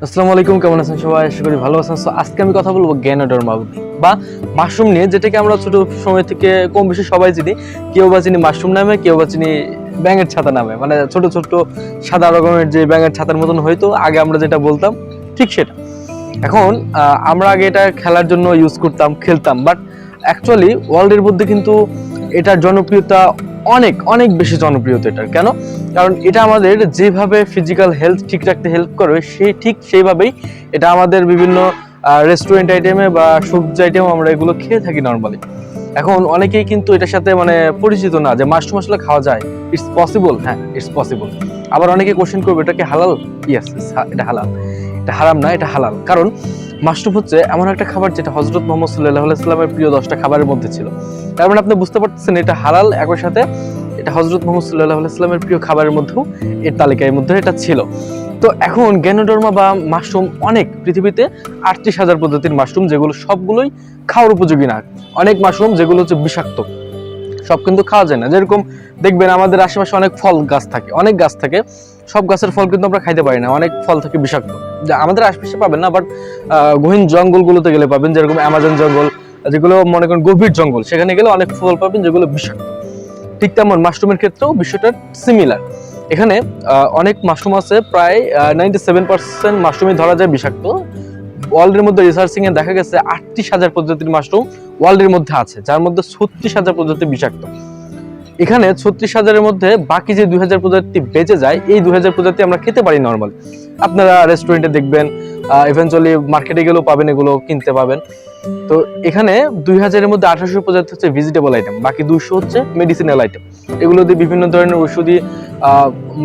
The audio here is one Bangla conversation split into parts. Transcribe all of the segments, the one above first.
আসসালামু আলাইকুম, কেমন আছেন সবাই? আশা করি ভালো আছেন। সো আজকে আমি কথা বলবো গ্যানোডার্মা বা মাশরুম নিয়ে, যেটাকে আমরা ছোট সময় থেকে কম বেশি সবাই চিনি। কেউ বা চিনি মাশরুম নামে, কেউ বা চিনি ব্যাঙের ছাতা নামে, মানে ছোট ছোট সাদা রকমের যে ব্যাঙের ছাতার মতন হয়তো আগে আমরা যেটা বলতাম ঠিক সেটা। এখন আমরা আগে এটা খেলার জন্য ইউজ করতাম, খেলতাম, বাট অ্যাকচুয়ালি ওয়ার্ল্ডের মধ্যে কিন্তু এটার জনপ্রিয়তা অনেক অনেক বেশি জনপ্রিয়তা এটার। কেন? কারণ এটা আমাদের যেভাবে ফিজিক্যাল হেলথ ঠিক রাখতে হেল্প করে, ঠিক সেইভাবেই এটা আমাদের বিভিন্ন রেস্টুরেন্ট আইটেমে বা সবজি আইটেমে আমরা এগুলো খেয়ে থাকি নর্মালি। এখন অনেকেই কিন্তু এটার সাথে মানে পরিচিত না যে মাশরুম আসলে খাওয়া যায়। ইটস পসিবল, হ্যাঁ ইটস পসিবল। আবার অনেকে কোশ্চেন করবে এটা কি হালাল? ইয়েস, এটা হালাল। এটা হারাম না, এটা হালাল। কারণ মাশরুম হচ্ছে এমন একটা খাবার যেটা হযরত মুহাম্মদ সাল্লাল্লাহু আলাইহি ওয়াসাল্লামের প্রিয় 10টা খাবারের মধ্যে ছিল। তার মানে আপনি বুঝতে পারতেছেন এটা হালাল, একই সাথে এটা হযরত মুহাম্মদ সাল্লাল্লাহু আলাইহি ওয়াসাল্লামের প্রিয় খাবারের মধ্যেও এর তালিকার মধ্যে এটা ছিল। তো এখন গ্যানোডার্মা বা মাশরুম অনেক পৃথিবীতে ৩৮,০০০ প্রজাতির মাশরুম, যেগুলো সবগুলোই খাওয়ার উপযোগী না। অনেক মাশরুম যেগুলো হচ্ছে বিষাক্ত, সব কিন্তু খাওয়া যায় না। যেরকম দেখবেন আমাদের আশেপাশে অনেক ফল গাছ থাকে, অনেক গাছ থাকে, সব গাছের ফল কিন্তু আমরা খাইতে পারি না। অনেক ফল থাকে বিষাক্ত, যা আমাদের আশেপাশে পাবেন না, বাট গহীন জঙ্গলগুলোতে গেলে পাবেন, যেরকম অ্যামাজন জঙ্গল, যেগুলো মনে করেন গভীর জঙ্গল, সেখানে গেলে অনেক ফল পাবেন যেগুলো বিষাক্ত। ঠিক তেমন মাশরুমের ক্ষেত্রেও বিষয়টা সিমিলার। এখানে অনেক মাশরুম আছে, প্রায় 97% মাশরুমই ধরা যায় বিষাক্ত। ওয়ার্ল্ডের মধ্যে রিসার্চিং এ দেখা গেছে ৩৮,০০০ প্রজাতির মাশরুম ওয়ার্ল্ডের মধ্যে আছে, যার মধ্যে ৩৬,০০০ প্রজাতি বিষাক্ত। এখানে ৩৬,০০০-এর মধ্যে বাকি যে ২,০০০ প্রজাতি বেঁচে যায়, এই ২,০০০ প্রজাতি আমরা খেতে পারি নর্মালি। আপনারা রেস্টুরেন্টে দেখবেন, ইভেনচুয়ালি মার্কেটে গেলেও পাবেন, এগুলো কিনতে পাবেন। তো এখানে ২,০০০-এর মধ্যে ১৮০০ প্রজাতি হচ্ছে ভেজিটেবল আইটেম, বাকি ২০০ হচ্ছে মেডিসিনাল আইটেম। এগুলো দিয়ে বিভিন্ন ধরনের ঔষধি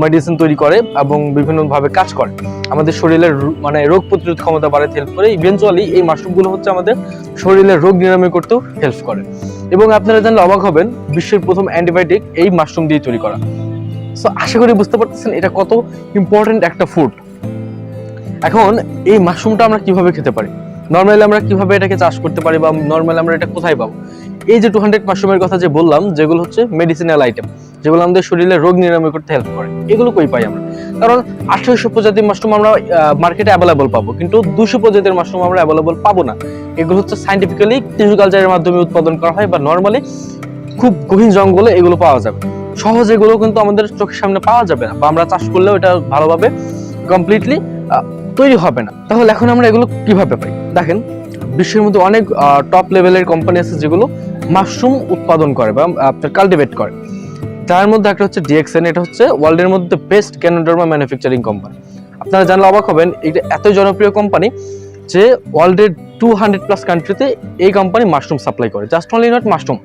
মেডিসিন তৈরি করে এবং বিভিন্নভাবে কাজ করে, আমাদের শরীরের মানে রোগ প্রতিরোধ ক্ষমতা বাড়াতে হেল্প করে। ইভেনচুয়ালি এই মাশরুমগুলো হচ্ছে আমাদের শরীরের রোগ নিরাময় করতেও হেল্প করে। এবং আপনারা জানলে অবাক হবেন, বিশ্বের প্রথম অ্যান্টিবায়োটিক এই মাশরুম দিয়ে তৈরি করা। সো আশা করি বুঝতে পারতেছেন এটা কত ইম্পর্টেন্ট একটা ফুড। এখন এই মাশরুমটা আমরা কিভাবে খেতে পারি, নর্মালি আমরা কিভাবে এটাকে চাষ করতে পারি, বা নর্মালি আমরা এটা কোথায় পাবো? এই যে 200 মাশরুমের কথা যে বললাম, যেগুলো হচ্ছে মেডিসিনাল আইটেম, যেগুলো আমাদের শরীরে রোগ নিরাময় করতে হেল্প করে, এগুলো কই পাই আমরা? কারণ 1800 প্রজাতির মাশরুম আমরা মার্কেটে অ্যাভেলেবল পাবো, কিন্তু 200 প্রজাতির মাশরুম আমরা অ্যাভেলেবল পাবো না। এগুলো হচ্ছে সাইন্টিফিক্যালি টিস্যু কালচারের মাধ্যমে উৎপাদন করা হয়, বা নর্মালি খুব গহীন জঙ্গলে এগুলো পাওয়া যাবে। সহজে এগুলো কিন্তু আমাদের চোখের সামনে পাওয়া যাবে না, বা আমরা চাষ করলেও এটা ভালোভাবে কমপ্লিটলি তৈরি হবে না। তাহলে এখন আমরা এগুলো কিভাবে পাই? দেখেন, বিশ্বের মধ্যে অনেক টপ লেভেলের কোম্পানি আছে যেগুলো মাশরুম উৎপাদন করে বা আপনার কাল্টিভেট করে। তার মধ্যে একটা হচ্ছে ডিএক্সএন, এটা হচ্ছে ওয়ার্ল্ডের মধ্যে বেস্ট গ্যানোডার্মা ম্যানুফ্যাকচারিং কোম্পানি। আপনারা জানলে অবাক হবেন, এটা এত জনপ্রিয় কোম্পানি যে ওয়ার্ল্ডের 200+ কান্ট্রিতে এই কোম্পানি মাশরুম সাপ্লাই করে। জাস্ট অনলি নট মাশরুম,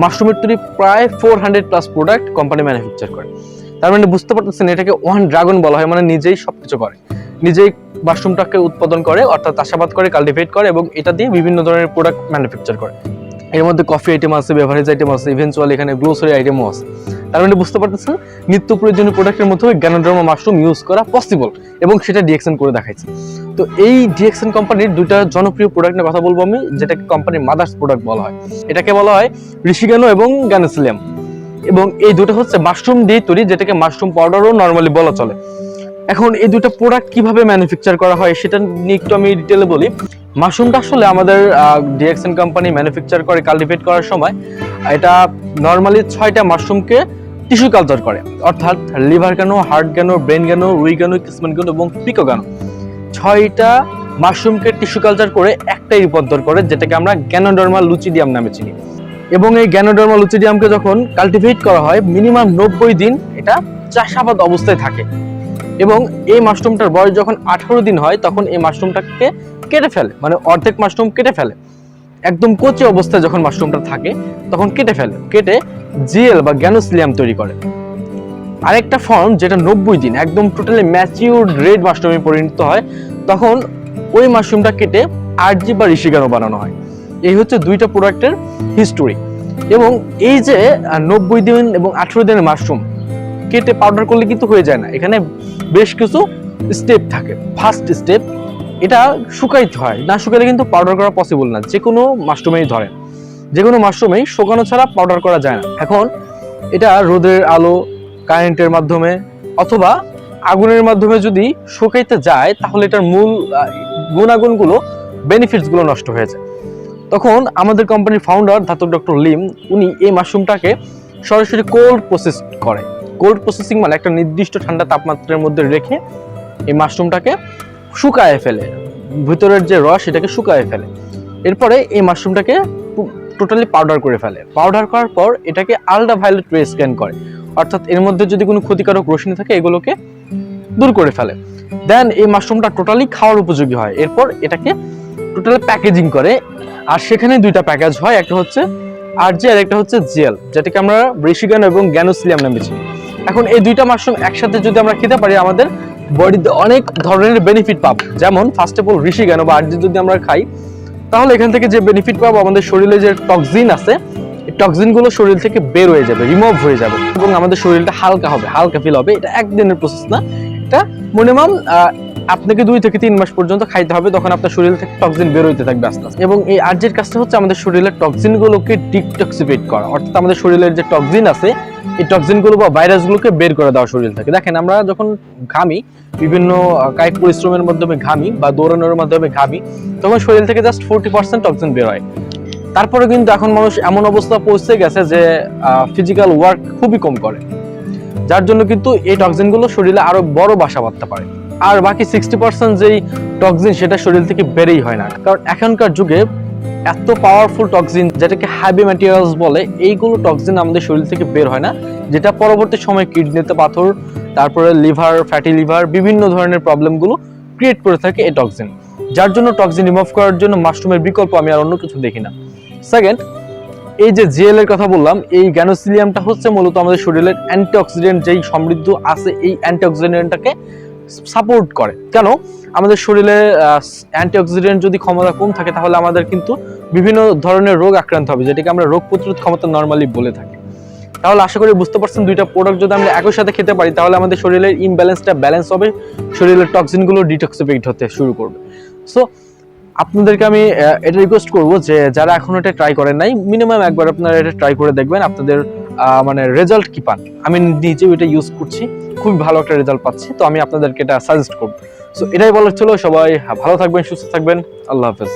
মাশরুমের তৈরি প্রায় 400+ প্রোডাক্ট কোম্পানি ম্যানুফ্যাকচার করে। তার মানে বুঝতে পারতেছেন এটাকে ওয়ান ড্রাগন বলা হয়, মানে নিজেই সবকিছু করে, নিজেই মাশরুমটাকে উৎপাদন করে, অর্থাৎ চাষাবাদ করে, কাল্টিভেট করে, এবং এটা দিয়ে বিভিন্ন ধরনের প্রোডাক্ট ম্যানুফ্যাকচার করে। এর মধ্যে কফি আইটেম আছে, বেভারেজ আইটেম আছে, ইভেনচুয়ালি এখানে গ্রোসারি আইটেমও আছে। তার মানে বুঝতে পারতেছেন নিত্য প্রয়োজনীয় প্রোডাক্টের মধ্যে গ্যানোডার্মা মাশরুম ইউজ করা পসিবল, এবং সেটা ডিএক্সএন করে দেখাইছে। তো এই ডিএক্সএন কোম্পানির দুইটা জনপ্রিয় প্রোডাক্ট নিয়ে কথা বলবো আমি, যেটাকে কোম্পানির মাদার্স প্রোডাক্ট বলা হয়। এটাকে বলা হয় ঋষিগানো এবং গ্যানোসিলিয়াম, এবং এই দুটো হচ্ছে মাশরুম দিয়ে তৈরি, যেটাকে মাশরুম পাউডারও নর্মালি বলা চলে। এখন এই দুটো প্রোডাক্ট কিভাবে ম্যানুফ্যাকচার করা হয় সেটা নিয়ে একটু আমি ডিটেলে বলি। মাশরুমটা আসলে আমাদের ডিএক্সএন কোম্পানি ম্যানুফ্যাকচার করে, কাল্টিভেট করার সময় এটা নর্মালি 6টা মাশরুমকে টিস্যু কালচার করে, অর্থাৎ লিভার গানো, হার্ট গানো, ব্রেন গানো, রুই গানো, কিসমেন গানো এবং পিকো গানো, 6টা মাশরুমকে টিস্যু কালচার করে একটাই রূপান্তর করে, যেটাকে আমরা গ্যানোডার্মা লুচিডিয়াম নামে চিনি। এবং এই গ্যানোডার্মা লুচিডিয়ামকে যখন কাল্টিভেট করা হয়, মিনিমাম 90 দিন এটা চাষাবাদ অবস্থায় থাকে। এবং এই মাশরুমটার বয়স যখন 18 দিন হয়, তখন এই মাশরুমটাকে কেটে ফেলে, মানে অর্ধেক মাশরুম কেটে ফেলে। একদম কচি অবস্থায় যখন মাশরুমটা থাকে তখন কেটে ফেলে, কেটে জিএল বা গ্যানোসিলিয়াম তৈরি করে। আরেকটা ফর্ম যেটা 90 দিন একদম টোটালি ম্যাচিউরড রেড মাশরুমে পরিণত হয়, তখন ওই মাশরুমটা কেটে আরজি বা ঋষিগানো বানানো হয়। এই হচ্ছে দুইটা প্রোডাক্টের হিস্টোরি। এবং এই যে 90 দিন এবং 18 দিনের মাশরুম কেটে পাউডার করলে কিন্তু হয়ে যায় না, এখানে বেশ কিছু স্টেপ থাকে। ফার্স্ট স্টেপ, এটা শুকাইতে হয়, না শুকাইলে কিন্তু পাউডার করা পসিবল না। যে কোনো মাশরুমেই ধরে, যে কোনো মাশরুমেই শুকানো ছাড়া পাউডার করা যায় না। এখন এটা রোদের আলো, কারেন্টের মাধ্যমে, অথবা আগুনের মাধ্যমে যদি শুকাইতে যায় তাহলে এটার মূল গুণাগুণগুলো, বেনিফিটস গুলো নষ্ট হয়ে যায়। তখন আমাদের কোম্পানির ফাউন্ডার ধাতক ডক্টর লিম উনি এই মাশরুমটাকে সরাসরি কোল্ড প্রসেস করে। কোল্ড প্রসেসিং মানে একটা নির্দিষ্ট ঠান্ডা তাপমাত্রার মধ্যে রেখে এই মাশরুমটাকে শুকায় ফেলে, ভিতরের যে রস এটাকে শুকায় ফেলে। এরপরে এই মাশরুমটাকে টোটালি পাউডার করে ফেলে। পাউডার করার পর এটাকে আল্ট্রাভায়োলেট রে স্ক্যান করে, অর্থাৎ এর মধ্যে যদি কোনো ক্ষতিকারক রশ্মি থাকে এগুলোকে দূর করে ফেলে। দেন এই মাশরুমটা টোটালি খাওয়ার উপযোগী হয়। এরপর এটাকে টোটালি প্যাকেজিং করে, আর সেখানে দুইটা প্যাকেজ হয়, একটা হচ্ছে আরজি আর একটা হচ্ছে জেল, যেটাকে আমরা ঋষিগান এবং গ্যানোসিলিয়াম নামে চিনি। এখন এই দুইটা মাশরুম একসাথে যদি আমরা খেতে পারি আমাদের বডিতে অনেক ধরনের বেনিফিট পাবো। যেমন ফার্স্ট অফ অল ঋষিগান বা আরজি যদি আমরা খাই তাহলে এখান থেকে যে বেনিফিট পাবো, আমাদের শরীরে যে টক্সিন আছে এই টক্সিন গুলো শরীর থেকে বের হয়ে যাবে, রিমুভ হয়ে যাবে, এবং আমাদের শরীরটা হালকা হবে, হালকা ফিল হবে। এটা একদিনের প্রসেস না, এটা মিনিমাম আপনাকে 2 থেকে 3 মাস পর্যন্ত খাইতে হবে, তখন আপনার শরীর থেকে টক্সিন বের হইতে থাকবে আস্তে আস্তে। এবং এই আরজির কাজটা হচ্ছে আমাদের শরীরের টক্সিন গুলোকে ডিটক্সিফিকেট করা, অর্থাৎ আমাদের শরীরের যে টক্সিন আছে এই টক্সিন গুলো বা ভাইরাস গুলোকে বের করে দেওয়া শরীর থেকে। দেখেন আমরা যখন ঘামি, বিভিন্ন কায়িক পরিশ্রমের মাধ্যমে ঘামি বা দৌড়ানোর মাধ্যমে ঘামি, তখন শরীর থেকে জাস্ট 40% টক্সিন বের হয়। তারপরে কিন্তু এখন মানুষ এমন অবস্থা পৌঁছে গেছে যে ফিজিক্যাল ওয়ার্ক খুবই কম করে, যার জন্য কিন্তু এই টক্সিন গুলো শরীরে আরো বড় বাসা বাঁধতে পারে। আর বাকি 60% যেই টক্সিন সেটা শরীর থেকে বেরই হয় না, কারণ এখনকার যুগে এত পাওয়ারফুল টক্সিন, যেটাকে হ্যাভি ম্যাটেরিয়ালস বলে, এইগুলো টক্সিন আমাদের শরীর থেকে বের হয় না, যেটা পরবর্তী সময় কিডনিতে পাথর, তারপরে লিভার, ফ্যাটি লিভার, বিভিন্ন ধরনের প্রবলেমগুলো ক্রিয়েট করে থাকে এই টক্সিন। যার জন্য টক্সিন রিমুভ করার জন্য মাশরুমের বিকল্প আমি আর অন্য কিছু দেখি না। সেকেন্ড, এই যে জেল এর কথা বললাম, এই গ্যানোসিলিয়ামটা হচ্ছে মূলত আমাদের শরীরের অ্যান্টিঅক্সিডেন্ট যেই সমৃদ্ধ আছে এই অ্যান্টিঅক্সিডেন্টটাকে সাপোর্ট করে। কেন? আমাদের শরীরে অ্যান্টিঅক্সিডেন্ট যদি ক্ষমতা কম থাকে তাহলে আমাদের কিন্তু বিভিন্ন ধরনের রোগ আক্রান্ত হবে, যেটাকে আমরা রোগ প্রতিরোধ ক্ষমতা নরমালি বলে থাকি। তাহলে আশা করি বুঝতে পারছেন, দুইটা প্রোডাক্ট যদি আমরা একই সাথে খেতে পারি তাহলে আমাদের শরীরের ইমব্যালেন্সটা ব্যালেন্স হবে, শরীরের টক্সিনগুলো ডিটক্সিফিকেট হতে শুরু করবে। সো আপনাদেরকে আমি এটা রিকোয়েস্ট করবো যে যারা এখনো এটা ট্রাই করেন নাই, মিনিমাম একবার আপনারা এটা ট্রাই করে দেখবেন, আপনাদের মানে রেজাল্ট কি পান। আমি নিজেও এটা ইউজ করছি, খুবই ভালো একটা রেজাল্ট পাচ্ছি, তো আমি আপনাদেরকে এটা সাজেস্ট করবো। সো এটাই বলার ছিল। সবাই ভালো থাকবেন, সুস্থ থাকবেন, আল্লাহ হাফেজ।